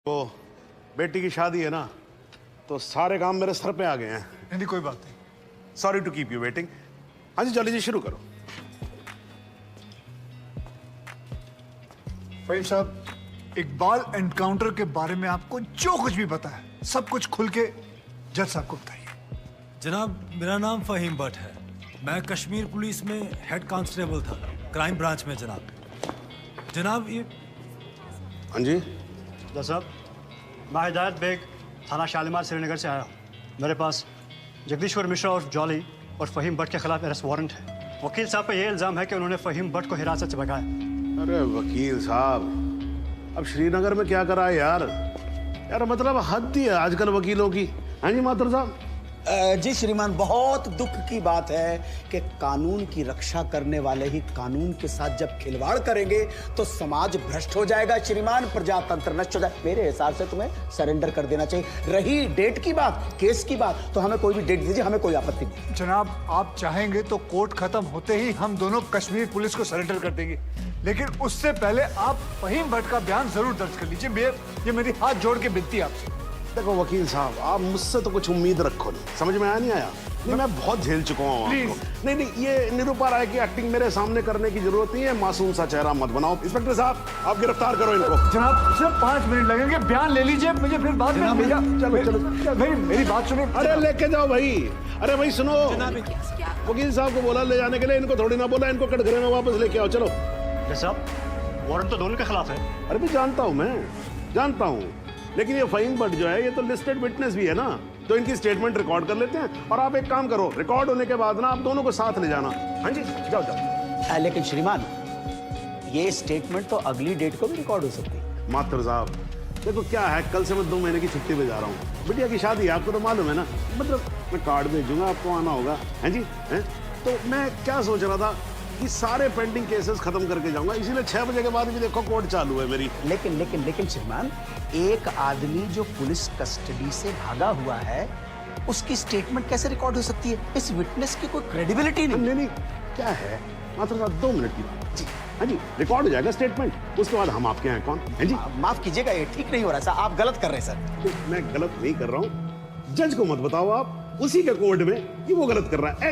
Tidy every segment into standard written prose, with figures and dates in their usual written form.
तो बेटी की शादी है ना, तो सारे काम मेरे सर पे आ गए हैं। नहीं कोई बात नहीं। Sorry to keep you waiting. हाँ जी चलिए जी शुरू करो। फहीम साहब, इकबाल एनकाउंटर के बारे में आपको जो कुछ भी पता है सब कुछ खुल के जज साहब को बताइए। जनाब, मेरा नाम फहीम भट्ट है। मैं कश्मीर पुलिस में हेड कांस्टेबल था, क्राइम ब्रांच में। जनाब ये हाँ जी साहब, मैं हिदायत बेग थाना शालीमार श्रीनगर से आया हूँ। मेरे पास जगदीश्वर मिश्रा और जॉली और फहीम भट्ट के खिलाफ अरेस्ट वारंट है। वकील साहब पे ये इल्ज़ाम है कि उन्होंने फहीम भट्ट को हिरासत से भगाया। अरे वकील साहब, अब श्रीनगर में क्या करा है यार? यार मतलब हद ही है आजकल वकीलों की। हाँ जी माथुर साहब। जी श्रीमान, बहुत दुख की बात है कि कानून की रक्षा करने वाले ही कानून के साथ जब खिलवाड़ करेंगे तो समाज भ्रष्ट हो जाएगा श्रीमान, प्रजातंत्र नष्ट हो जाएगा। मेरे हिसाब से तुम्हें सरेंडर कर देना चाहिए। रही डेट की बात, केस की बात, तो हमें कोई भी डेट दीजिए, हमें कोई आपत्ति नहीं। जनाब, आप चाहेंगे तो कोर्ट खत्म होते ही हम दोनों कश्मीर पुलिस को सरेंडर कर देंगे, लेकिन उससे पहले आप फहीम भट्ट का बयान जरूर दर्ज कर लीजिए। ये मेरी हाथ जोड़ के विनती है आपसे। देखो वकील साहब, आप मुझसे तो कुछ उम्मीद रखो नहीं, समझ में आया नहीं आया? नहीं मैं बहुत झेल चुका हूँ आपको। नहीं नहीं, ये निरुपा राय की एक्टिंग मेरे सामने करने की जरूरत नहीं है। मासूम सा चेहरा मत बनाओ। इंस्पेक्टर साहब, आप गिरफ्तार करो इनको। जनाब सिर्फ 5 मिनट लगेंगे, बयान ले लीजिए, मुझे फिर बाद में भैया। चलो चलो मेरी बात सुनिए। अरे लेके जाओ भाई। अरे भाई सुनो, वकील साहब को बोला ले जाने के लिए, इनको थोड़ी ना बोला इनको कटघरे में वापस लेके आओ। चलो साहब, वारंट तो दोनों के खिलाफ है। अरे भी जानता हूँ, मैं जानता हूँ, लेकिन ये फहीम भट्ट जो है ये तो लिस्टेड विटनेस भी है ना, तो इनकी स्टेटमेंट रिकॉर्ड कर लेते हैं। और आप एक काम करो, रिकॉर्ड होने के बाद ना आप दोनों को साथ ले जाना। हाँ जी जाओ जाओ। लेकिन श्रीमान, ये स्टेटमेंट तो अगली डेट को भी रिकॉर्ड हो सकती है। मास्टर साहब देखो क्या है, कल से मैं 2 महीने की छुट्टी पे जा रहा हूँ। बिटिया की शादी है, आपको तो मालूम है ना। मतलब मैं कार्ड भेजूंगा, आपको आना होगा। हैं जी हैं? तो मैं क्या सोच रहा था कि सारे पेंडिंग केसेस खत्म करके जाऊंगा, इसीलिए 6 बजे के बाद भी देखो कोर्ट चालू है मेरी। लेकिन श्रीमान, एक आदमी जो पुलिस कस्टडी से भागा हुआ है उसकी स्टेटमेंट कैसे रिकॉर्ड हो सकती है? इस विटनेस की कोई क्रेडिबिलिटी नहीं। नहीं क्या है मात्र साहब, 2 मिनट की बात जी। हाँ जी रिकॉर्ड हो जाएगा स्टेटमेंट, उसके बाद हम आपके यहाँ कौन है जी। माफ कीजिएगा, ये ठीक नहीं हो रहा सर, आप गलत कर रहे हैं सर। मैं गलत नहीं कर रहा हूँ, जज को मत बताओ आप, उसी के कोर्ट में कि वो गलत कर रहा है।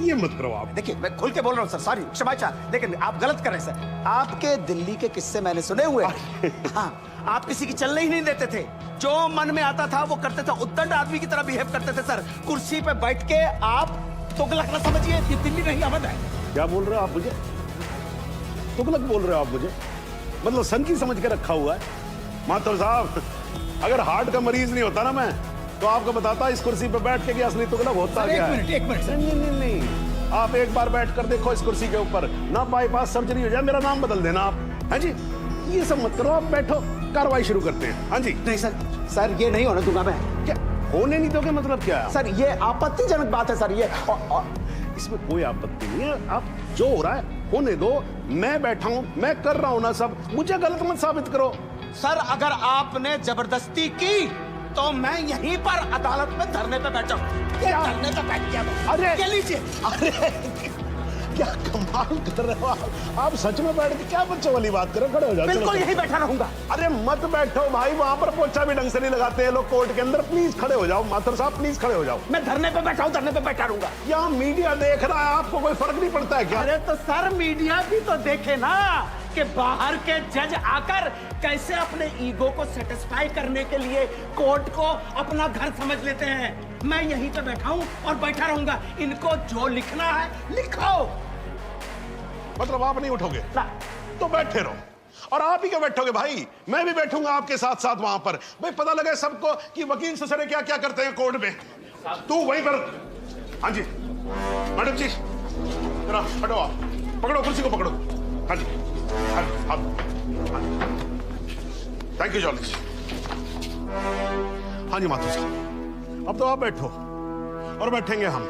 ये मत करो आप। देखिए मैं खुल के बोल रहा हूँ सर, सॉरी क्षमा चाह, लेकिन आप गलत कर रहे हैं सर। आपके दिल्ली के किस्से मैंने सुने हुए। हाँ, आप किसी की चलने ही नहीं देते थे, जो मन में आता था वो करते थे, उद्दंड आदमी की तरह बिहेव करते थे सर। कुर्सी पे बैठ के आप तुगलक ना समझिए, ये दिल्ली नहीं अवध है। क्या बोल रहे हो आप मुझे? तुगलक बोल रहे हो आप मुझे? मतलब सन की समझ के रखा हुआ है। माथुर साहब, अगर हार्ट का मरीज नहीं होता ना मैं, तो आपको बताता इस कुर्सी पे बैठ के कि असली तुगलक होता क्या है। एक मिनट सर। नहीं, आप एक बार बैठ कर देखो इस कुर्सी के ऊपर, ना बाईपास सर्जरी हो जाए, मेरा नाम बदल देना आप। हाँ जी, ये सब मत करो, आप बैठो, कार्रवाई शुरू करते हैं। हाँ जी। नहीं सर ये नहीं होने दूंगा मैं। क्या होने नहीं दोगे मतलब क्या है? सर ये आपत्तिजनक बात है सर, ये इसमें कोई आपत्ति नहीं है। आप जो हो रहा है होने दो, मैं बैठा हूं, मैं कर रहा हूं ना सब, मुझे गलत मत साबित करो। सर अगर आपने जबरदस्ती की तो मैं यहीं पर अदालत में धरने पे बैठा हूं। क्या? धरने पे बैठ गया। अरे ये लीजिए। अरे क्या कमाल कर रहे हो आप सच में बैठ के क्या बच्चों वाली बात कर रहे हो? खड़े हो जाओ। बिल्कुल यहीं बैठा रहूंगा। अरे मत बैठो भाई, वहां पर पोछा भी ढंग से नहीं लगाते हैं लोग कोर्ट के अंदर। प्लीज खड़े हो जाओ माथुर साहब, प्लीज खड़े हो जाओ। मैं धरने पे बैठा हूं, धरने पे बैठा रहूंगा। यहाँ मीडिया देख रहा है, आपको कोई फर्क नहीं पड़ता है क्या? अरे तो सर मीडिया भी तो देखे ना कि बाहर के जज आकर कैसे अपने ईगो को सेटिस्फाई करने के लिए कोर्ट को अपना घर समझ लेते हैं। मैं यहीं पे बैठा हूं और बैठा रहूंगा। इनको जो लिखना है लिखो। मतलब आप नहीं उठोगे तो बैठे रहो, और आप ही क्यों बैठोगे भाई? मैं भी बैठूंगा आपके साथ साथ वहां पर। भाई पता लगे सबको कि वकील ससुरे क्या क्या करते हैं कोर्ट में। तू वहीं पर। हाँ जी मैडम जी, जरा हटो, आप पकड़ो कुर्सी को, पकड़ो। हाँ जी थैंक यू जॉली। हाँ जी माथुर साहब, अब तो आप बैठो और बैठेंगे हम,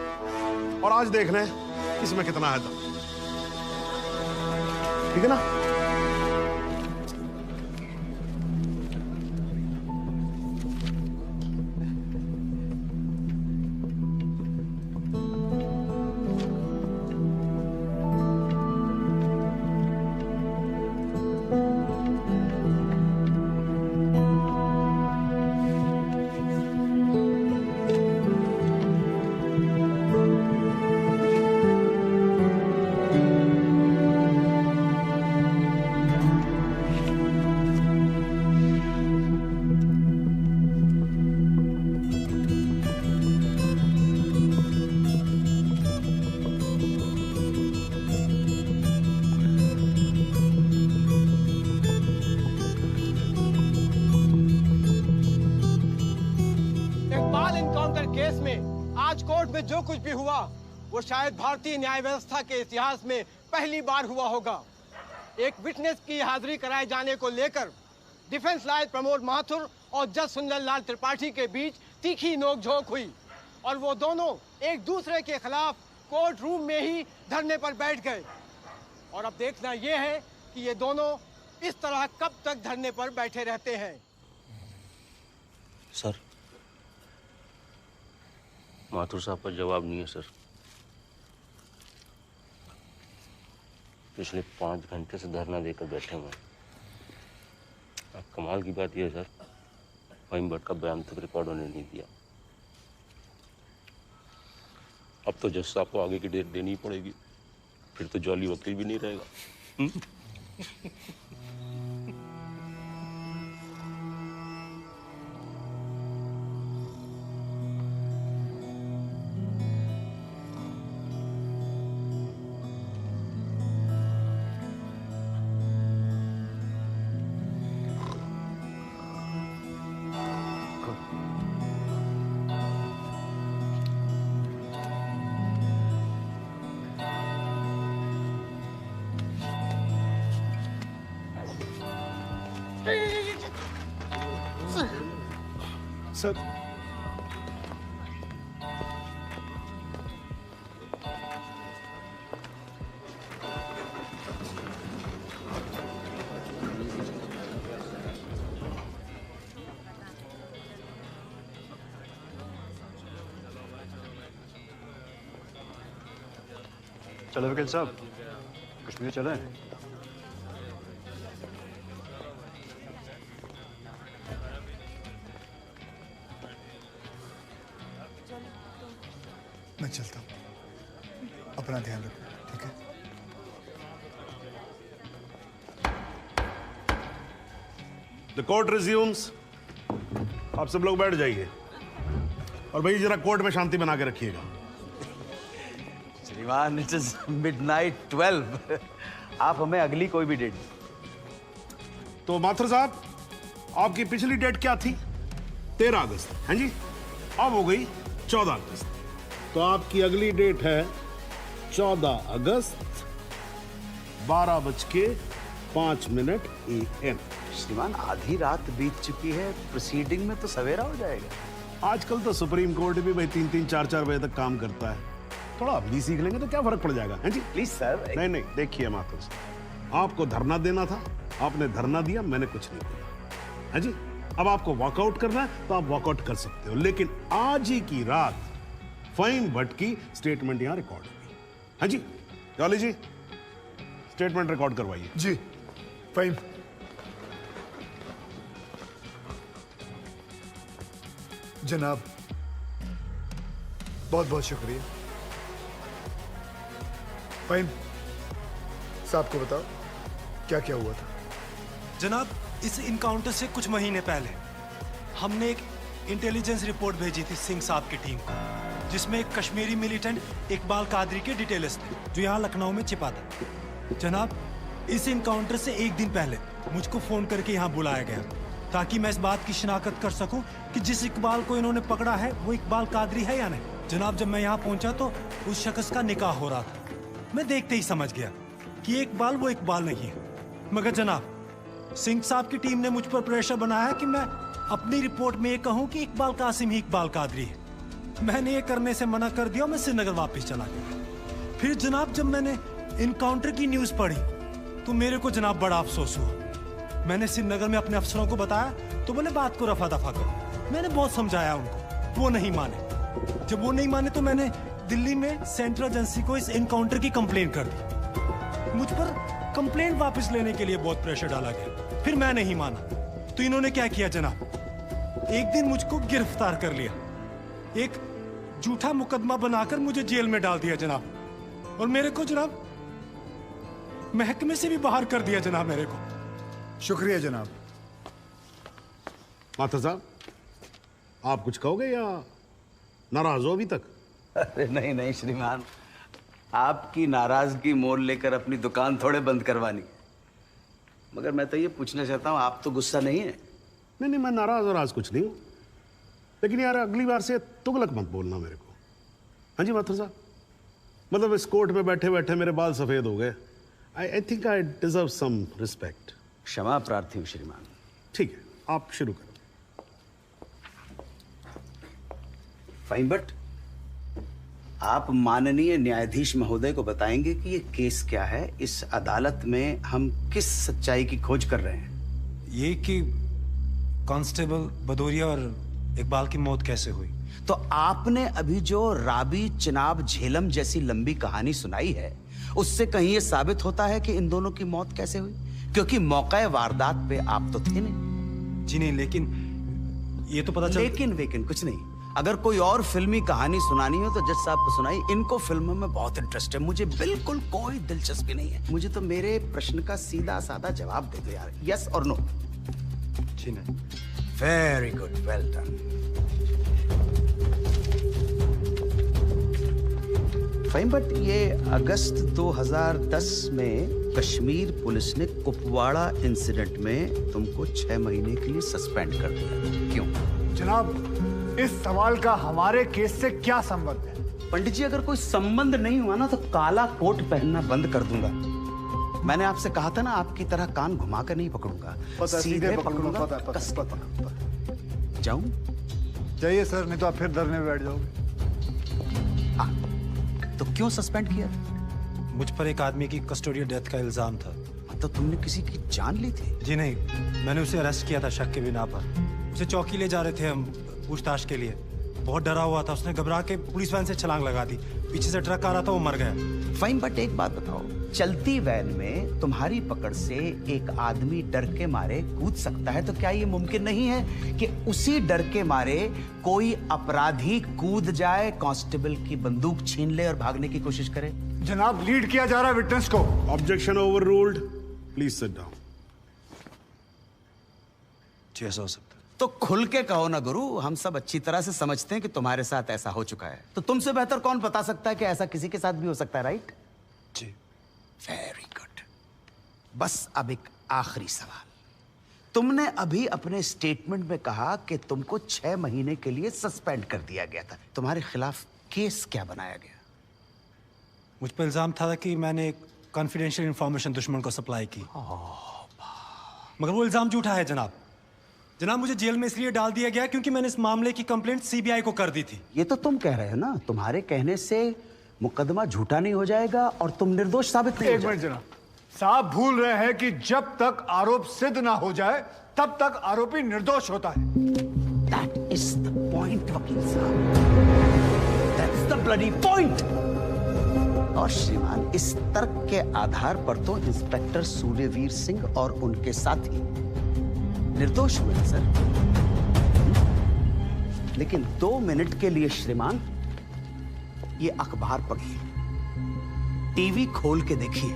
और आज देख लें इसमें कितना है दम। ठीक है ना? केस में आज कोर्ट में जो कुछ भी हुआ वो शायद भारतीय न्याय व्यवस्था के इतिहास में पहली बार हुआ होगा। एक विटनेस की हाजिरी कराए जाने को लेकर डिफेंस लॉयर प्रमोद माथुर और जज सुंदरलाल त्रिपाठी के बीच तीखी नोकझोंक हुई और वो दोनों एक दूसरे के खिलाफ कोर्ट रूम में ही धरने पर बैठ गए। और अब देखना यह है कि ये दोनों इस तरह कब तक धरने पर बैठे रहते हैं। सर, माथुर साहब का जवाब नहीं है सर। पिछले 5 घंटे से धरना देकर बैठे हुए हैं। अब कमाल की बात यह है सर, फहीम भट्ट का बयान तक रिकॉर्ड होने नहीं दिया। अब तो जज साहब को आगे की डेट देनी ही पड़ेगी, फिर तो जॉली वकील भी नहीं रहेगा। सर, चलो वकील साहब, कश्मीर चलें। मैं चलता हूँ, अपना ध्यान रखना, ठीक है? The court resumes. आप सब लोग बैठ जाइए और भाई जरा कोर्ट में शांति बना के रखिएगा। श्रीमान, इट इज मिडनाइट 12। आप हमें अगली कोई भी डेट। तो माथुर साहब, आपकी पिछली डेट क्या थी? 13 अगस्त। हाँ जी, अब हो गई 14 अगस्त। तो आपकी अगली डेट है 14 अगस्त 12:05 AM। श्रीमान, आधी रात बीत चुकी है, प्रोसीडिंग में तो सवेरा हो जाएगा। आजकल तो सुप्रीम कोर्ट भी भाई 3-3, 4-4 बजे तक काम करता है। थोड़ा आप भी सीख लेंगे तो क्या फर्क पड़ जाएगा। हैं जी? Please sir. नहीं, देखिए माथुर साहब, आपको धरना देना था, आपने धरना दिया, मैंने कुछ नहीं किया। है जी? अब आपको वॉकआउट करना है तो आप वॉकआउट कर सकते हो, लेकिन आज ही की रात फहीम भट्ट की स्टेटमेंट यहां रिकॉर्ड होगी। हाँ जी, जॉली जी, स्टेटमेंट रिकॉर्ड करवाइए। जी, फहीम। जनाब, बहुत बहुत शुक्रिया। फहीम साहब को बताओ क्या क्या हुआ था। जनाब, इस इनकाउंटर से कुछ महीने पहले हमने एक इंटेलिजेंस रिपोर्ट भेजी थी सिंह साहब की टीम को, जिसमें एक कश्मीरी मिलिटेंट इकबाल कादरी के डिटेल्स थे जो यहाँ लखनऊ में छिपा था। जनाब, इस इनकाउंटर से एक दिन पहले मुझको फोन करके यहाँ बुलाया गया ताकि मैं इस बात की शिनाख्त कर सकूं कि जिस इकबाल को इन्होंने पकड़ा है वो इकबाल कादरी है या नहीं। जनाब, जब मैं यहाँ पहुंचा तो उस शख्स का निकाह हो रहा था। मैं देखते ही समझ गया कि ये इकबाल वो इकबाल नहीं है। मगर जनाब, सिंह साहब की टीम ने मुझ पर प्रेशर बनाया कि मैं अपनी रिपोर्ट में ये कहूं कि इकबाल कासिम ही इकबाल कादरी है। मैंने ये करने से मना कर दिया, मैं श्रीनगर वापस चला गया। फिर जनाब, जब मैंने इनकाउंटर की न्यूज़ पढ़ी तो मेरे को जनाब बड़ा अफसोस हुआ। मैंने श्रीनगर में अपने अफसरों को बताया तो बोले बात को रफा दफा करो। मैंने बहुत समझाया उनको, वो नहीं माने। जब वो नहीं माने तो मैंने दिल्ली में सेंट्रल एजेंसी को इस इनकाउंटर की कंप्लेंट कर दी। मुझ पर कंप्लेंट वापस लेने के लिए बहुत प्रेशर डाला गया। फिर मैं नहीं माना तो इन्होंने क्या किया जनाब, एक दिन मुझको गिरफ्तार कर लिया, एक झूठा मुकदमा बनाकर मुझे जेल में डाल दिया जनाब, और मेरे को जनाब महकमे से भी बाहर कर दिया जनाब मेरे को। शुक्रिया जनाब। माथुर साहब, आप कुछ कहोगे या नाराज हो अभी तक? अरे नहीं श्रीमान, आपकी नाराजगी मोल लेकर अपनी दुकान थोड़े बंद करवानी। मगर मैं तो ये पूछना चाहता हूँ, आप तो गुस्सा नहीं है? नहीं, मैं नाराज और आज कुछ नहीं हूं। लेकिन यार अगली बार से तुगलक मत बोलना मेरे को। हाँ जी माथुर साहब, मतलब इस कोर्ट में बैठे बैठे मेरे बाल सफेद हो गए। I think I deserve some respect. क्षमा प्रार्थी हूं श्रीमान। ठीक है, आप शुरू करो। फाइन भट्ट, आप माननीय न्यायाधीश महोदय को बताएंगे कि ये केस क्या है, इस अदालत में हम किस सच्चाई की खोज कर रहे हैं। ये कि कांस्टेबल भदौरिया और इकबाल की मौत कैसे हुई। तो आपने अभी जो राबी चिनाब झेलम जैसी लंबी कहानी सुनाई है, उससे कहीं ये साबित होता है कि इन दोनों की मौत कैसे हुई? क्योंकि मौके वारदात पे आप तो थे नहीं। जी नहीं, लेकिन ये तो पता चल। लेकिन कुछ नहीं। अगर कोई और फिल्मी कहानी सुनानी हो तो जज साहब को सुनाई। इनको फिल्मों में बहुत इंटरेस्ट है, मुझे बिल्कुल कोई दिलचस्पी नहीं है। मुझे तो मेरे प्रश्न का सीधा साधा जवाब दे दो यार, यस और नो। जी नहीं। Very good, well done. Fine Bhatt, ये अगस्त 2010 में कश्मीर पुलिस ने कुपवाड़ा इंसिडेंट में तुमको 6 महीने के लिए सस्पेंड कर दिया, क्यों? जनाब, इस सवाल का हमारे केस से क्या संबंध है? पंडित जी, अगर कोई संबंध नहीं हुआ ना तो काला कोट पहनना बंद कर दूंगा। मैंने आपसे कहा था ना, आपकी तरह कान घुमा कर नहीं पकड़ूंगा, सीधे पकड़ूंगा, कस के पकड़ूंगा। जाऊं? जाइए सर, नहीं तो आप फिर धरने में बैठ जाओगे। तो क्यों सस्पेंड किया? मुझ पर एक आदमी की कस्टोडियल डेथ का इल्जाम था। तो तुमने किसी की जान ली थी? जी नहीं, मैंने उसे अरेस्ट किया था शक के बिना पर। उसे चौकी ले जा रहे थे हम पूछताछ के लिए। बहुत डरा हुआ था, उसने घबरा के पुलिस वैन से छलांग लगा दी। पीछे से ट्रक आ रहा था, वो मर गया। फाइन बट एक बात बताओ, चलती वैन में तुम्हारी पकड़ से एक आदमी डर के मारे कूद सकता है, तो क्या ये मुमकिन नहीं है कि उसी डर के मारे कोई अपराधी कूद जाए, कांस्टेबल की बंदूक छीन ले और भागने की कोशिश करे? जनाब, लीड किया जा रहा है विटनेस को। Objection overruled, please sit down. जी ऐसा हो सकता है। तो खुल के कहो ना गुरु, हम सब अच्छी तरह से समझते हैं कि तुम्हारे साथ ऐसा हो चुका है। तो तुमसे बेहतर कौन बता सकता है कि ऐसा किसी के साथ भी हो सकता है, राइट? जी। Very good. बस अब एक आखिरी सवाल। तुमने अभी अपने स्टेटमेंट में कहा कि तुमको 6 महीने के लिए सस्पेंड कर दिया गया था। तुम्हारे खिलाफ केस क्या बनाया गया? मुझ पर इल्जाम था कि मैंने कॉन्फिडेंशियल इंफॉर्मेशन दुश्मन को सप्लाई की। मगर वो इल्जाम झूठा है जनाब। जनाब, मुझे जेल में इसलिए डाल दिया गया क्योंकि मैंने इस मामले की कंप्लेंट सीबीआई को कर दी थी। ये तो तुम कह रहे हो ना, तुम्हारे कहने से मुकदमा झूठा नहीं हो जाएगा और तुम निर्दोष साबित नहीं हो एक मिनट जनाब, साहब भूल रहे हैं कि जब तक आरोप सिद्ध ना हो जाए तब तक आरोपी निर्दोष होता है। That is the point, वकील साहब। That's the bloody point। और श्रीमान, इस तर्क के आधार पर तो इंस्पेक्टर सूर्यवीर सिंह और उनके साथी निर्दोष हुए सर। लेकिन 2 मिनट के लिए श्रीमान, ये अखबार पढ़िए, टीवी खोल के देखिए,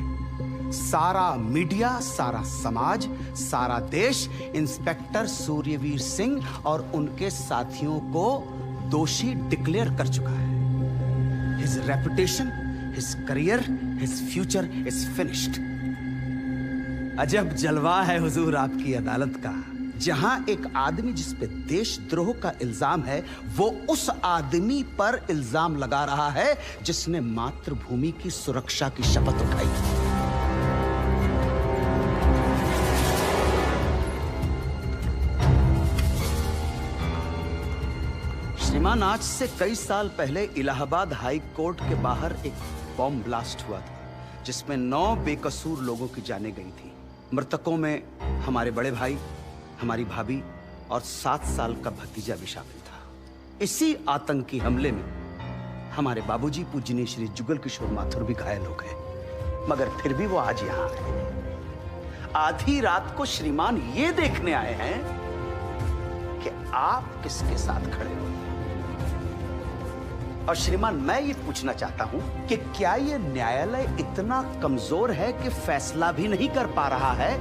सारा मीडिया, सारा समाज, सारा देश इंस्पेक्टर सूर्यवीर सिंह और उनके साथियों को दोषी डिक्लेयर कर चुका है। His reputation, his career, his future is finished. अजब जलवा है हुजूर आपकी अदालत का, जहां एक आदमी जिस पे देशद्रोह का इल्जाम है, वो उस आदमी पर इल्जाम लगा रहा है जिसने मातृभूमि की सुरक्षा की शपथ उठाई। श्रीमान, आज से कई साल पहले इलाहाबाद हाई कोर्ट के बाहर एक बॉम्ब ब्लास्ट हुआ था, जिसमें 9 बेकसूर लोगों की जानें गई थी। मृतकों में हमारे बड़े भाई, हमारी भाभी और 7 साल का भतीजा भी शामिल था। इसी आतंकी हमले में हमारे बाबूजी पूजनीय श्री जुगल किशोर माथुर भी घायल हो गए, मगर फिर भी वो आज यहां आए। आधी रात को श्रीमान ये देखने आए हैं कि आप किसके साथ खड़े हो। और श्रीमान, मैं ये पूछना चाहता हूं कि क्या ये न्यायालय इतना कमजोर है कि फैसला भी नहीं कर पा रहा है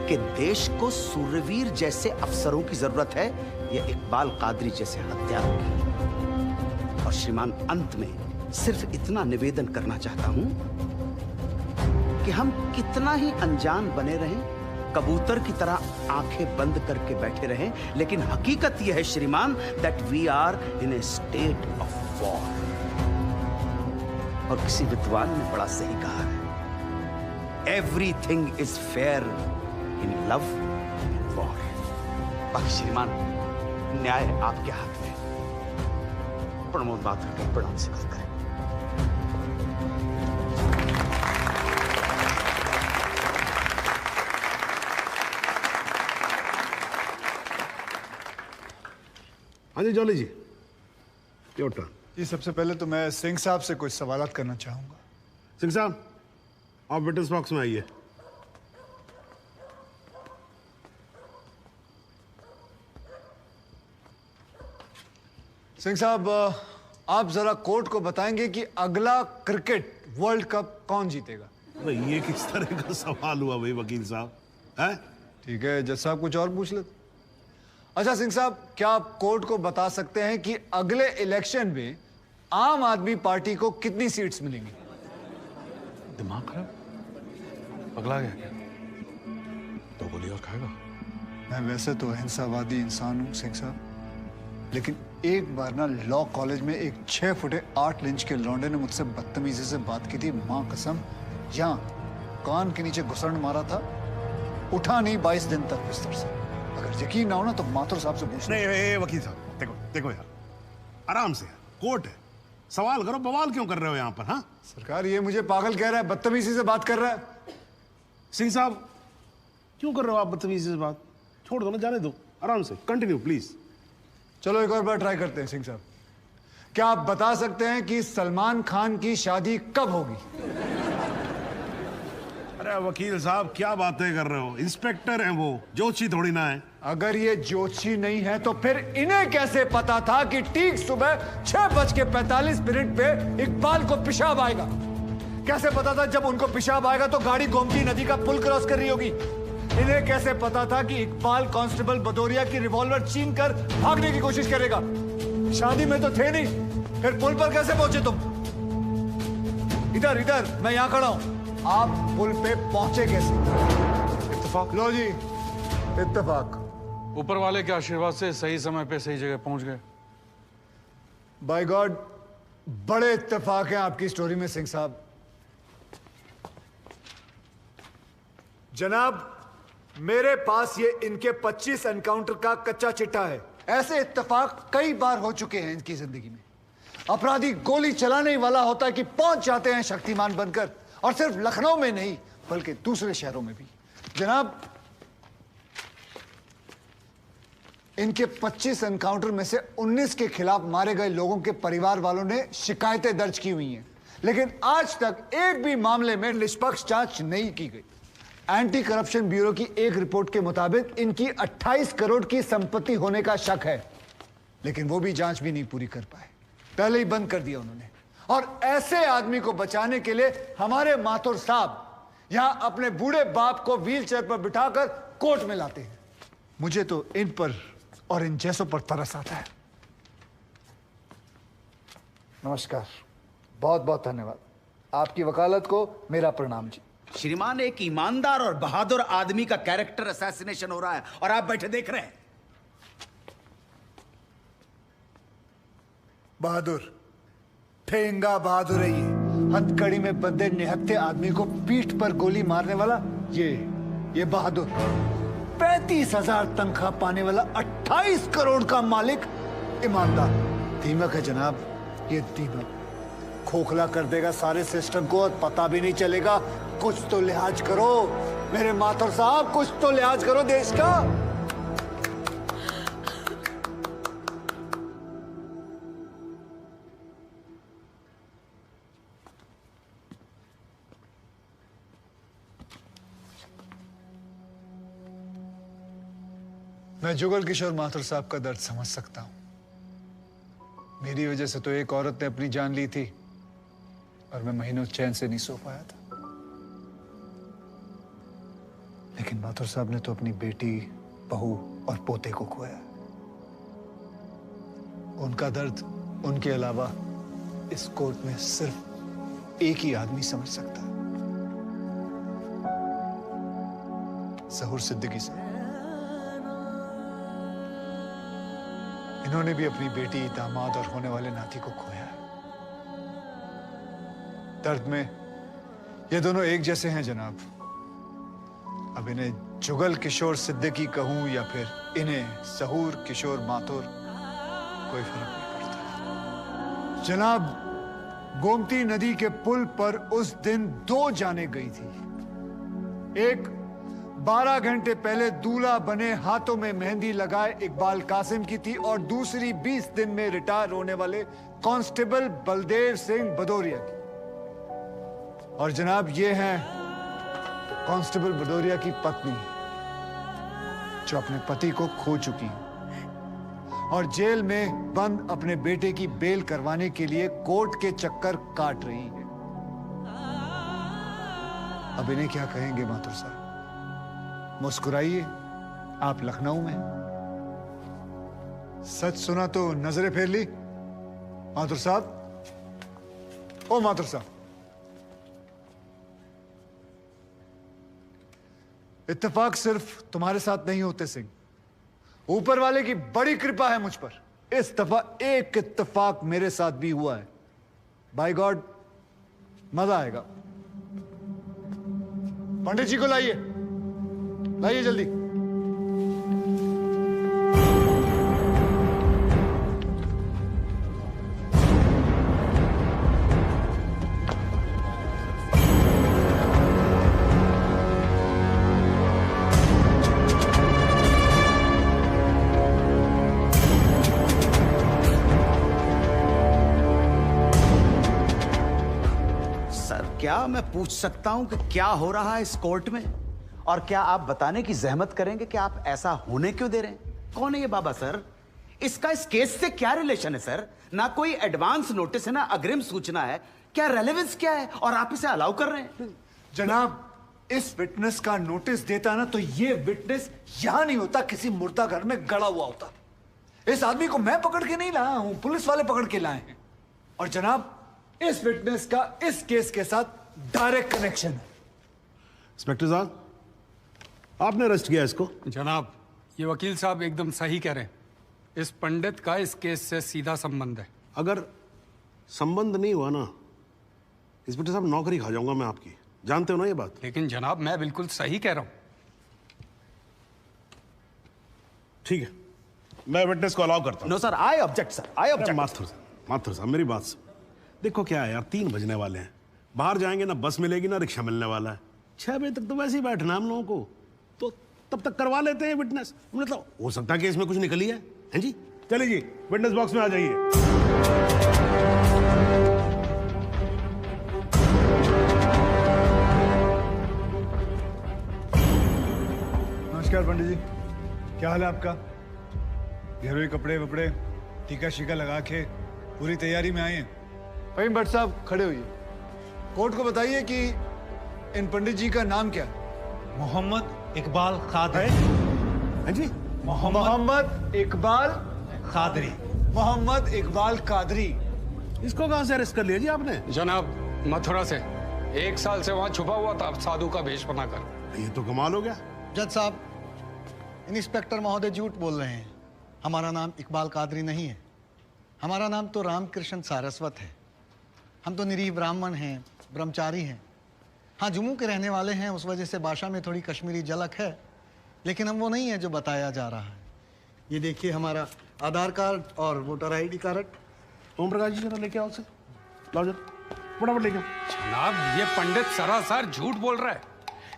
कि देश को सूर्यवीर जैसे अफसरों की जरूरत है या इकबाल कादरी जैसे हत्यारों की? और श्रीमान, अंत में सिर्फ इतना निवेदन करना चाहता हूं कि हम कितना ही अनजान बने रहें, कबूतर की तरह आंखें बंद करके बैठे रहें, लेकिन हकीकत यह है श्रीमान that we are in a state of war. और किसी विद्वान ने बड़ा सही कहा है, everything is fair in love and war. बाकी श्रीमान, न्याय आपके हाथ में। प्रमोद बात करके प्रणाम से बात करें। हाँ जी जॉली जी, योर टर्न। जी सबसे पहले तो मैं सिंह साहब से कुछ सवालात करना चाहूंगा। सिंह साहब, आप विटनेस बॉक्स में आइए। सिंह साहब, आप जरा कोर्ट को बताएंगे कि अगला क्रिकेट वर्ल्ड कप कौन जीतेगा? अरे ये किस तरह का सवाल हुआ भाई वकील साहब, हैं? ठीक है, जज साहब कुछ और पूछ लेते। अच्छा सिंह साहब, क्या आप कोर्ट को बता सकते हैं कि अगले इलेक्शन में आम आदमी पार्टी को कितनी सीट्स मिलेंगी? दिमाग खराब, पगला गया क्या? तो गोली और खाएगा। मैं वैसे तो अहिंसावादी इंसान हूँ सिंह साहब, लेकिन एक बार ना लॉ कॉलेज में एक 6 फुटे 8 इंच के लौंडे ने मुझसे बदतमीजी से बात की थी। माँ कसम, यहाँ कान के नीचे घुसड़ मारा था, उठा नहीं 22 दिन तक बिस्तर से। अगर यकीन ना हो ना तो माथुर साहब से पूछ। नहीं वकील साहब, देखो देखो यार, आराम से, कोर्ट है, सवाल करो, बवाल क्यों कर रहे हो यहाँ पर? हाँ सरकार, ये मुझे पागल कह रहा है, बदतमीजी से बात कर रहा है। सिंह साहब, क्यों कर रहे हो आप बदतमीजी से बात? छोड़ दो ना, जाने दो, आराम से कंटिन्यू प्लीज। चलो एक और बार ट्राई करते हैं सिंह साहब। क्या आप बता सकते हैं कि सलमान खान की शादी कब होगी? अरे वकील साहब, क्या बातें कर रहे हो? इंस्पेक्टर हैं वो, जोशी थोड़ी ना है। अगर ये जोशी नहीं है तो फिर इन्हें कैसे पता था कि ठीक सुबह 6:45 पे इकबाल को पेशाब आएगा? कैसे पता था जब उनको पेशाब आएगा तो गाड़ी गोमती नदी का पुल क्रॉस कर रही होगी? इन्हें कैसे पता था कि इकबाल कांस्टेबल भदौरिया की रिवॉल्वर छीन कर भागने की कोशिश करेगा? शादी में तो थे नहीं, फिर पुल पर कैसे पहुंचे तुम? इधर मैं यहां खड़ा हूं, आप पुल पे पहुंचे कैसे? इत्तेफाक। लो जी, इत्तेफाक। ऊपर वाले के आशीर्वाद से सही समय पे सही जगह पहुंच गए। बाय गॉड, बड़े इत्तेफाक हैं आपकी स्टोरी में सिंह साहब। जनाब, मेरे पास ये इनके 25 एनकाउंटर का कच्चा चिट्ठा है। ऐसे इत्तेफाक कई बार हो चुके हैं इनकी जिंदगी में। अपराधी गोली चलाने वाला होता है कि पहुंच जाते हैं शक्तिमान बनकर, और सिर्फ लखनऊ में नहीं बल्कि दूसरे शहरों में भी। जनाब, इनके 25 एनकाउंटर में से 19 के खिलाफ मारे गए लोगों के परिवार वालों ने शिकायतें दर्ज की हुई हैं, लेकिन आज तक एक भी मामले में निष्पक्ष जांच नहीं की गई। एंटी करप्शन ब्यूरो की एक रिपोर्ट के मुताबिक इनकी 28 करोड़ की संपत्ति होने का शक है, लेकिन वो भी जांच भी नहीं पूरी कर पाए, पहले ही बंद कर दिया उन्होंने। और ऐसे आदमी को बचाने के लिए हमारे माथुर साहब यहां अपने बूढ़े बाप को व्हीलचेयर पर बिठाकर कोर्ट में लाते हैं। मुझे तो इन पर और इन जैसों पर तरस आता है। नमस्कार, बहुत बहुत धन्यवाद। आपकी वकालत को मेरा प्रणाम जी। श्रीमान, एक ईमानदार और बहादुर आदमी का कैरेक्टर असैसिनेशन हो रहा है और आप बैठे देख रहे हैं। बहादुर, ठेंगा बहादुर है ये। हथकड़ी में बंधे निहत्थे आदमी को पीठ पर गोली मारने वाला ये बहादुर। 35,000 तनख्वाह पाने वाला 28 करोड़ का मालिक ईमानदार। दीमक है जनाब, ये दीमक खोखला कर देगा सारे सिस्टम को और पता भी नहीं चलेगा। कुछ तो लिहाज करो मेरे माथुर साहब, कुछ तो लिहाज करो देश का। मैं जुगल किशोर माथुर साहब का दर्द समझ सकता हूं। मेरी वजह से तो एक औरत ने अपनी जान ली थी और मैं महीनों चैन से नहीं सो पाया था। लेकिन माथुर साहब ने तो अपनी बेटी, बहू और पोते को खोया। उनका दर्द उनके अलावा इस कोर्ट में सिर्फ एक ही आदमी समझ सकता है। सहूर सिद्दीकी से। इन्होंने भी अपनी बेटी, दामाद और होने वाले नाती को खोया है। दर्द में ये दोनों एक जैसे हैं जनाब। अब इन्हें जुगल किशोर सिद्दीकी कहूं या फिर इन्हें सहूर किशोर माथुर, कोई फर्क नहीं पड़ता। जनाब, गोमती नदी के पुल पर उस दिन 2 जानें गई थी। एक 12 घंटे पहले दूल्हा बने, हाथों में मेहंदी लगाए इकबाल कासिम की थी, और दूसरी 20 दिन में रिटायर होने वाले कांस्टेबल बलदेव सिंह भदौरिया की। और जनाब, ये हैं कांस्टेबल भदौरिया की पत्नी, जो अपने पति को खो चुकी है और जेल में बंद अपने बेटे की बेल करवाने के लिए कोर्ट के चक्कर काट रही है। अब इन्हें क्या कहेंगे माथुर साहब? मुस्कुराइए, आप लखनऊ में। सच सुना तो नजरें फेर ली माथुर साहब। ओ माथुर साहब, इत्तेफाक सिर्फ तुम्हारे साथ नहीं होते सिंह, ऊपर वाले की बड़ी कृपा है मुझ पर। इस दफा एक इत्तेफाक मेरे साथ भी हुआ है। बाय गॉड, मजा आएगा। पंडित जी को लाइए, लाइए जल्दी। क्या मैं पूछ सकता हूं कि क्या हो रहा है इस कोर्ट में? और क्या आप बताने की जहमत करेंगे कि आप ऐसा होने क्यों दे रहे हैं? कौन है ये बाबा सर? इसका इस केस से क्या रिलेशन है सर? ना कोई एडवांस नोटिस है, ना अग्रिम सूचना है। क्या रेलेवेंस क्या है और आप इसे अलाउ कर रहे हैं? जनाब, इस विटनेस का नोटिस देता ना तो ये विटनेस यहां नहीं होता, किसी मुर्दा घर में गड़ा हुआ होता। इस आदमी को मैं पकड़ के नहीं लाया हूं, पुलिस वाले पकड़ के लाए हैं। और जनाब, इस विटनेस का इस केस के साथ डायरेक्ट कनेक्शन है। इंस्पेक्टर साहब, आपने अरेस्ट किया इसको? जनाब, ये वकील साहब एकदम सही कह रहे हैं। इस पंडित का इस केस से सीधा संबंध है। अगर संबंध नहीं हुआ ना, इंस्पेक्टर साहब, नौकरी खा जाऊंगा मैं आपकी। जानते हो ना ये बात? लेकिन जनाब, मैं बिल्कुल सही कह रहा हूं। ठीक है, मैं विटनेस को अलाउ करता हूं। No sir, I object sir, I object. Mathur साहब, मेरी बात सुन। देखो क्या है यार, 3 बजने वाले हैं, बाहर जाएंगे ना बस मिलेगी ना रिक्शा मिलने वाला है। 6 बजे तक तो वैसे ही बैठना हम लोगों को, तो तब तक करवा लेते हैं विटनेस। मतलब हो सकता है कि इसमें कुछ निकली है। हैं जी? चलिए जी, विटनेस बॉक्स में आ जाइए। नमस्कार पंडित जी, क्या हाल है आपका? घरेलू कपड़े वपड़े टीका शीका लगा के पूरी तैयारी में आए हैं। फहीम भट्ट साहब, खड़े होइए। कोर्ट को बताइए कि इन पंडित जी का नाम क्या है? मोहम्मद इकबाल कादरी। हैं जी? मोहम्मद इकबाल कादरी। मोहम्मद इकबाल कादरी। इसको कहां से अरेस्ट कर लिया जी आपने? जनाब, मथुरा से 1 साल से वहां छुपा हुआ था साधु का भेष बनाकर। ये तो कमाल हो गया। जज साहब, इंस्पेक्टर महोदय झूठ बोल रहे हैं। हमारा नाम इकबाल कादरी नहीं है, हमारा नाम तो रामकृष्ण सारस्वत है। हम तो निरीह ब्राह्मण हैं, ब्रह्मचारी हैं। हाँ, जम्मू के रहने वाले हैं, उस वजह से भाषा में थोड़ी कश्मीरी झलक है, लेकिन हम वो नहीं है जो बताया जा रहा है। ये देखिए हमारा आधार कार्ड और voter ID card. Om Prakash ji, जरा लेके आओ उसे। लाओ जरा, फटाफट लेके आओ। जनाब, ये पंडित सरासर झूठ बोल रहा है।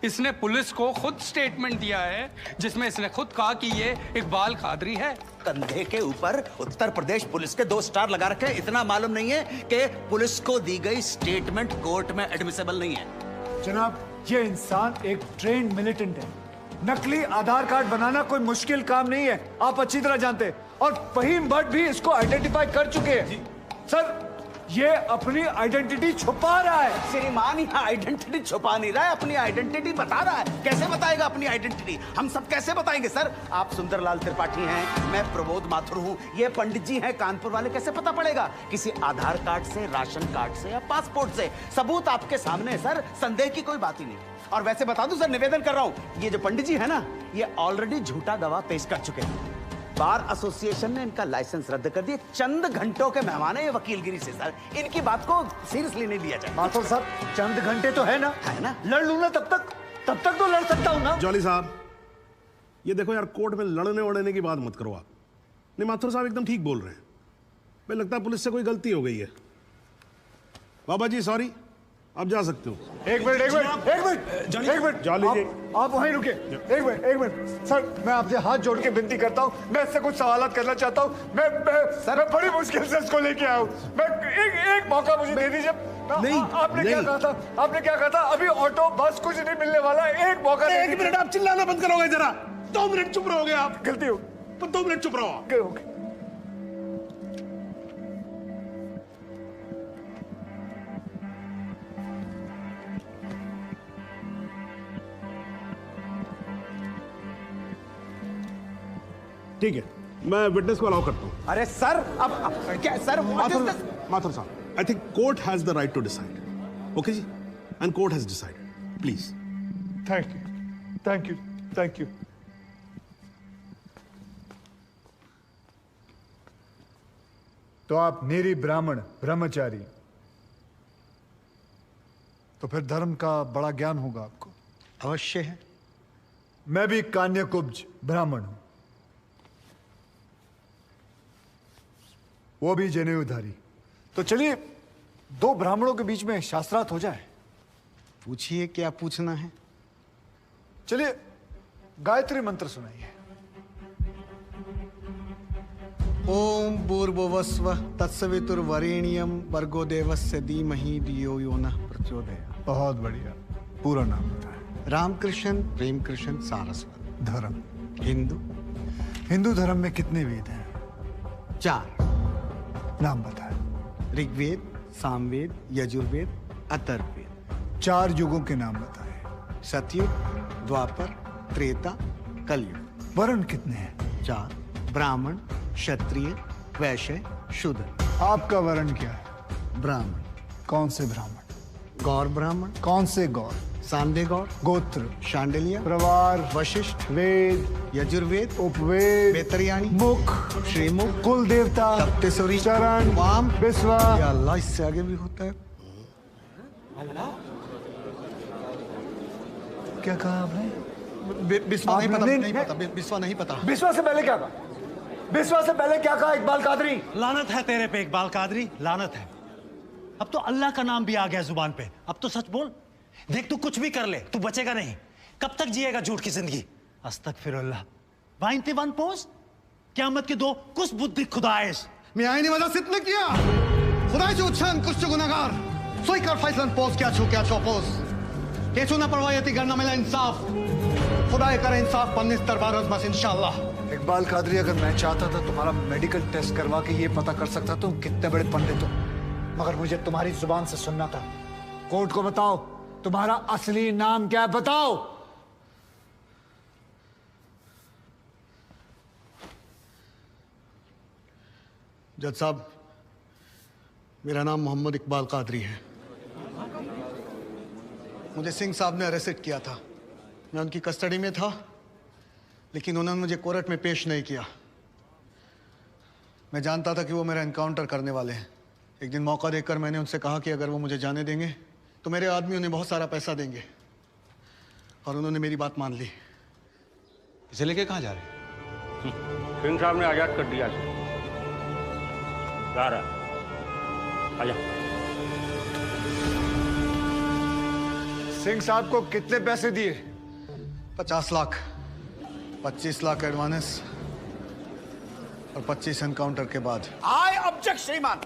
इसने पुलिस को खुद स्टेटमेंट दिया है, जिसमें इसने खुद कहा कि ये इकबाल कादरी है। कंधे के ऊपर उत्तर प्रदेश पुलिस के 2 स्टार लगा रखे हैं। इतना मालूम नहीं है कि पुलिस को दी गई स्टेटमेंट कोर्ट में एडमिसेबल नहीं है। जनाब, ये इंसान एक ट्रेंड मिलिटेंट है। नकली आधार कार्ड बनाना कोई मुश्किल काम नहीं है, आप अच्छी तरह जानते हैं। और फहीम भट्ट भी इसको आइडेंटिफाई कर चुके हैं। सर, ये अपनी आइडेंटिटी छुपा रहा है। श्रीमान यहाँ आइडेंटिटी छुपा नहीं रहा है, अपनी आइडेंटिटी बता रहा है। कैसे बताएगा अपनी आइडेंटिटी? हम सब कैसे बताएंगे सर? आप सुंदरलाल त्रिपाठी हैं, मैं प्रबोध माथुर हूँ, ये पंडित जी हैं कानपुर वाले, कैसे पता पड़ेगा? किसी आधार कार्ड से, राशन कार्ड से या पासपोर्ट से? सबूत आपके सामने है सर, संदेह की कोई बात ही नहीं। और वैसे बता दूं सर, निवेदन कर रहा हूं, ये जो पंडित जी है ना, ये ऑलरेडी झूठा गवाह पेश कर चुके हैं। बार एसोसिएशन ने इनका लाइसेंस रद्द कर दिया। चंद घंटों के मेहमान है ये वकीलगिरी से सर, इनकी बात को सीरियसली नहीं लिया जाए। माथुर साहब, चंद घंटे तो है ना, लड़ लूं ना तब तक तो लड़ सकता हूं ना। जॉली साहब, ये देखो यार, कोर्ट में लड़ने वड़ने की बात मत करो आप। नहीं, माथुर साहब एकदम ठीक बोल रहे हैं। मुझे लगता है पुलिस से कोई गलती हो गई है। बाबा जी सॉरी, आप जा सकते हो। एक मिनट जॉली जी, आप वहीं रुके। एक मिनट सर, मैं आपसे हाथ जोड़ के विनती करता हूँ, मैं इससे कुछ सवालात करना चाहता हूँ। मैं बड़ी मुश्किल से इसको लेके आया हूँ। मैं एक मौका मुझे दे दीजिए। नहीं, आपने क्या कहा था? अभी ऑटो बस कुछ नहीं मिलने वाला, एक मौका। एक मिनट, आप चिल्लाना बंद करोगे जरा? 2 मिनट चुप रहोगे आप? गलती हो, 2 मिनट चुप रहो। ठीक है, मैं विटनेस को अलाउ करता हूं। अरे सर, अब क्या सर? माथुर साहब, I think court has the right to decide. Okay जी, and court has decided. Please. Thank you. तो आप निरी ब्राह्मण ब्रह्मचारी, तो फिर धर्म का बड़ा ज्ञान होगा आपको। अवश्य है। मैं भी कान्यकुब्ज ब्राह्मण हूं, वो भी जनेऊधारी। तो चलिए 2 ब्राह्मणों के बीच में शास्त्रार्थ हो जाए। पूछिए, क्या पूछना है? चलिए गायत्री मंत्र सुनाइए। ओम भूर्भुवस्वः तत्सवितुर्वरेण्यं भर्गो देवस्य धीमहि धियो यो नः प्रचोदयात्। बहुत बढ़िया, पूरा नाम बताएं। रामकृष्ण प्रेमकृष्ण सारस्वत। धर्म? हिंदू धर्म में कितने वेद हैं? 4। नाम बताएं। ऋग्वेद, सामवेद, यजुर्वेद, अथर्ववेद। 4 युगों के नाम बताएं। सतयुग, द्वापर, त्रेता, कलयुग। वर्ण कितने हैं? 4। ब्राह्मण, क्षत्रिय, वैश्य, शूद्र। आपका वर्ण क्या है? ब्राह्मण। कौन से ब्राह्मण? गौर ब्राह्मण। कौन से गौर? सांडे गौर। गोत्र? शांडिल्य। प्रवार? वशिष्ठ। वेद? यजुर्वेद। उपवेद? बेतरियाणी। मुख? श्रीमुख। कुल देवता? सप्तसुरी। चरण? वाम। बिस्वा? या अल्लाह, इससे आगे भी होता है। क्या कहा आपने? बिस्वा नहीं पता, नहीं- नहीं पता, बिस्वा नहीं पता। बिस्वा से पहले क्या कहा? बिस्वा से पहले क्या कहा इकबाल कादरी? लानत है तेरे पे इकबाल कादरी, लानत है। अब तो अल्लाह का नाम भी आ गया जुबान पे। अब तो सच बोल। देख, तू कुछ भी कर ले, तू बचेगा नहीं। कब तक जिएगा झूठ की जिंदगी? अस्तगफिरुल्लाह। 91 पोज क़यामत के 2 कुछ बुद्धि खुदाइश। मैं आईने वाला सिद्ध किया। खुदाई जो उच्छान कुछ गुनाहगार सोई कर फैसलन पोज क्या छो पोज के चुना परवायती करना मिला इंसाफ। खुदाई करे इंसाफ पन्नीस दरबार बस इंशाअल्लाह। इकबाल कादरी, अगर मैं चाहता था तुम्हारा मेडिकल टेस्ट करवा के ये पता कर सकता तुम कितने बड़े पंडित हो, मगर मुझे तुम्हारी जुबान से सुनना था। कोर्ट को बताओ, तुम्हारा असली नाम क्या है? बताओ। जज साहब, मेरा नाम मोहम्मद इकबाल कादरी है। मुझे सिंह साहब ने अरेस्ट किया था। मैं उनकी कस्टडी में था, लेकिन उन्होंने मुझे कोर्ट में पेश नहीं किया। मैं जानता था कि वो मेरा एनकाउंटर करने वाले हैं। एक दिन मौका देखकर मैंने उनसे कहा कि अगर वो मुझे जाने देंगे तो मेरे आदमी उन्हें बहुत सारा पैसा देंगे, और उन्होंने मेरी बात मान ली। इसे लेके कहाँ जा रहे हैं? सिंह साहब ने आजाद कर दिया। जा रहा आजा। सिंह साहब को कितने पैसे दिए? 50 लाख, 25 लाख एडवांस और 25 एनकाउंटर के बाद। आई ऑब्जेक्ट श्रीमान।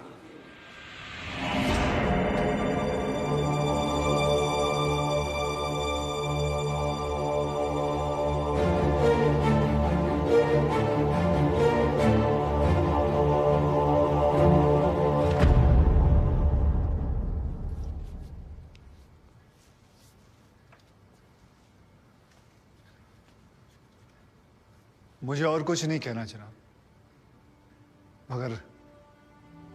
मुझे और कुछ नहीं कहना जनाब, मगर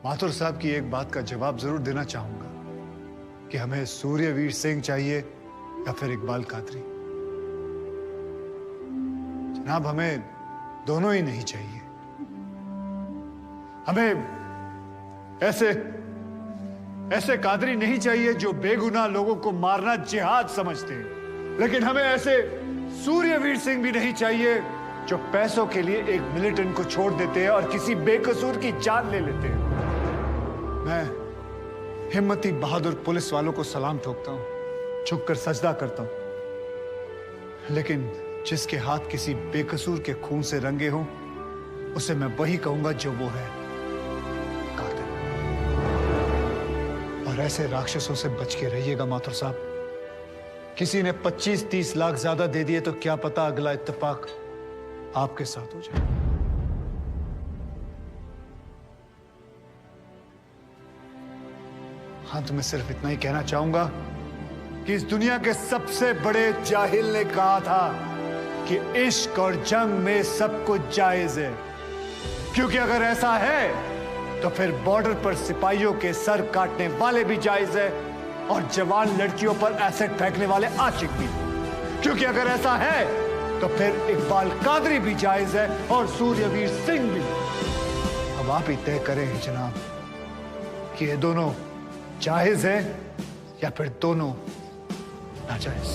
माथुर साहब की एक बात का जवाब जरूर देना चाहूंगा कि हमें सूर्यवीर सिंह चाहिए या फिर इकबाल कादरी। जनाब, हमें दोनों ही नहीं चाहिए। हमें ऐसे कादरी नहीं चाहिए जो बेगुनाह लोगों को मारना जिहाद समझते हैं, लेकिन हमें ऐसे सूर्यवीर सिंह भी नहीं चाहिए जो पैसों के लिए एक मिलिटेंट को छोड़ देते हैं और किसी बेकसूर की जान ले लेते हैं। मैं हिम्मती बहादुर पुलिस वालों को सलाम ठोकता हूं, झुककर सजदा करता हूं, लेकिन जिसके हाथ किसी बेकसूर के खून से रंगे हों, उसे मैं वही कहूंगा जो वो है, कातिल। और ऐसे राक्षसों से बच के रहिएगा माथुर साहब। किसी ने 25-30 लाख ज्यादा दे दिए तो क्या पता अगला इत्तेफाक आपके साथ हो जाए। अंत में सिर्फ इतना ही कहना चाहूंगा कि इस दुनिया के सबसे बड़े जाहिल ने कहा था कि इश्क और जंग में सब कुछ जायज है, क्योंकि अगर ऐसा है तो फिर बॉर्डर पर सिपाहियों के सर काटने वाले भी जायज है और जवान लड़कियों पर एसिड फेंकने वाले आशिक भी, क्योंकि अगर ऐसा है तो फिर इकबाल कादरी भी जायज है और सूर्यवीर सिंह भी। अब आप ही तय करें जनाब कि ये दोनों जायज है या फिर दोनों नाजायज।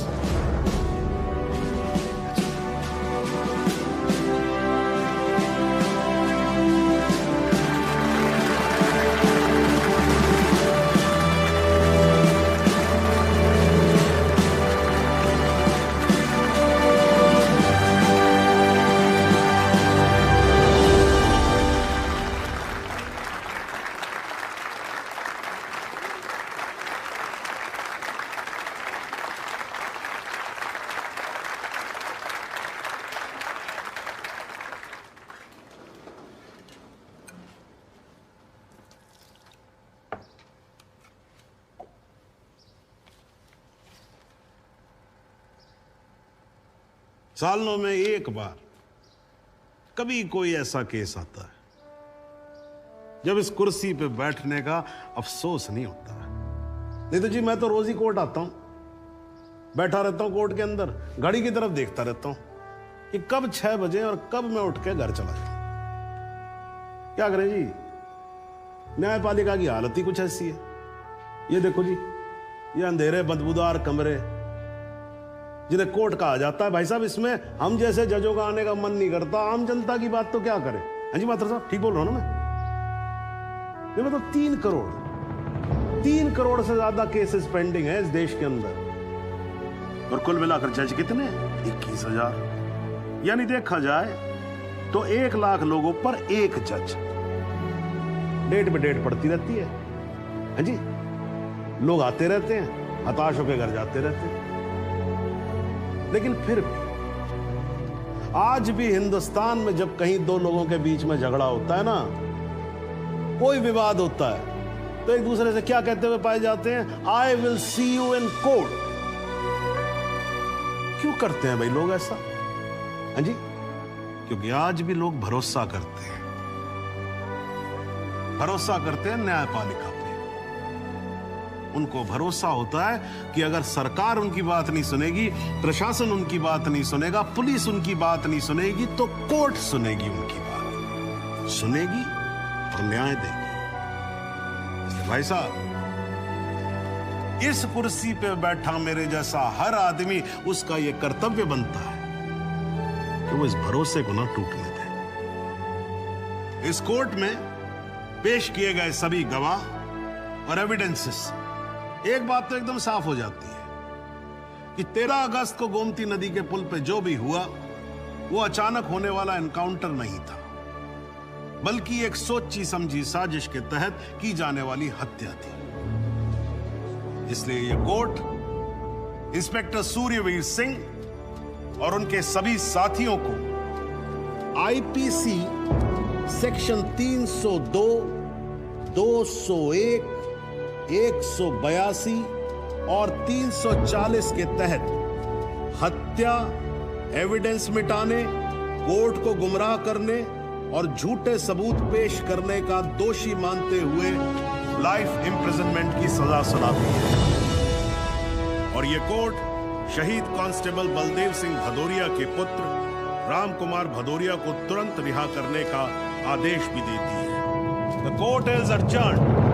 सालों में एक बार कभी कोई ऐसा केस आता है जब इस कुर्सी पे बैठने का अफसोस नहीं होता है। नहीं तो जी मैं तो रोज ही कोर्ट आता हूं, बैठा रहता हूं कोर्ट के अंदर, घड़ी की तरफ देखता रहता हूं कि कब 6 बजे और कब मैं उठ के घर चला जाऊं। क्या करें जी, न्यायपालिका की हालत ही कुछ ऐसी है। ये देखो जी, ये अंधेरे बदबूदार कमरे जिन्हें कोर्ट कहा जाता है, भाई साहब इसमें हम जैसे जजों का आने का मन नहीं करता। आम जनता की बात तो क्या करें। हाँ जी माथुर साहब, ठीक बोल रहा हूं ना मैं? मतलब 3 करोड़ से ज्यादा केसेस पेंडिंग है इस देश के अंदर, और कुल मिलाकर जज कितने? 21,000। यानी देखा जाए तो 1 लाख लोगों पर एक जज। डेट पे डेट पड़ती रहती है। हाँ जी, लोग आते रहते हैं, हताश होकर घर जाते रहते हैं। लेकिन फिर भी आज भी हिंदुस्तान में जब कहीं 2 लोगों के बीच में झगड़ा होता है ना, कोई विवाद होता है, तो एक दूसरे से क्या कहते हुए पाए जाते हैं? I will see you in court. क्यों करते हैं भाई लोग ऐसा? हाँ जी, क्योंकि आज भी लोग भरोसा करते हैं, न्यायपालिका पे। उनको भरोसा होता है कि अगर सरकार उनकी बात नहीं सुनेगी, प्रशासन उनकी बात नहीं सुनेगा, पुलिस उनकी बात नहीं सुनेगी, तो कोर्ट सुनेगी उनकी बात, सुनेगी और न्याय देगी। इसलिए भाई साहब, इस कुर्सी पे बैठा मेरे जैसा हर आदमी, उसका यह कर्तव्य बनता है कि वो इस भरोसे को ना टूटने दे। इस कोर्ट में पेश किए गए सभी गवाह और एविडेंसेस, एक बात तो एकदम साफ हो जाती है कि 13 अगस्त को गोमती नदी के पुल पे जो भी हुआ वो अचानक होने वाला एनकाउंटर नहीं था, बल्कि एक सोची समझी साजिश के तहत की जाने वाली हत्या थी। इसलिए यह कोर्ट इंस्पेक्टर सूर्यवीर सिंह और उनके सभी साथियों को आईपीसी सेक्शन 302, 201, 182 और 340 के तहत हत्या, एविडेंस मिटाने कोर्ट को गुमराह करने और झूठे सबूत पेश करने का दोषी मानते हुए लाइफ इम्प्रिजनमेंट की सजा सुनाती है। और ये कोर्ट शहीद कांस्टेबल बलदेव सिंह भदौरिया के पुत्र राम कुमार भदौरिया को तुरंत रिहा करने का आदेश भी देती है। The court is adjourned.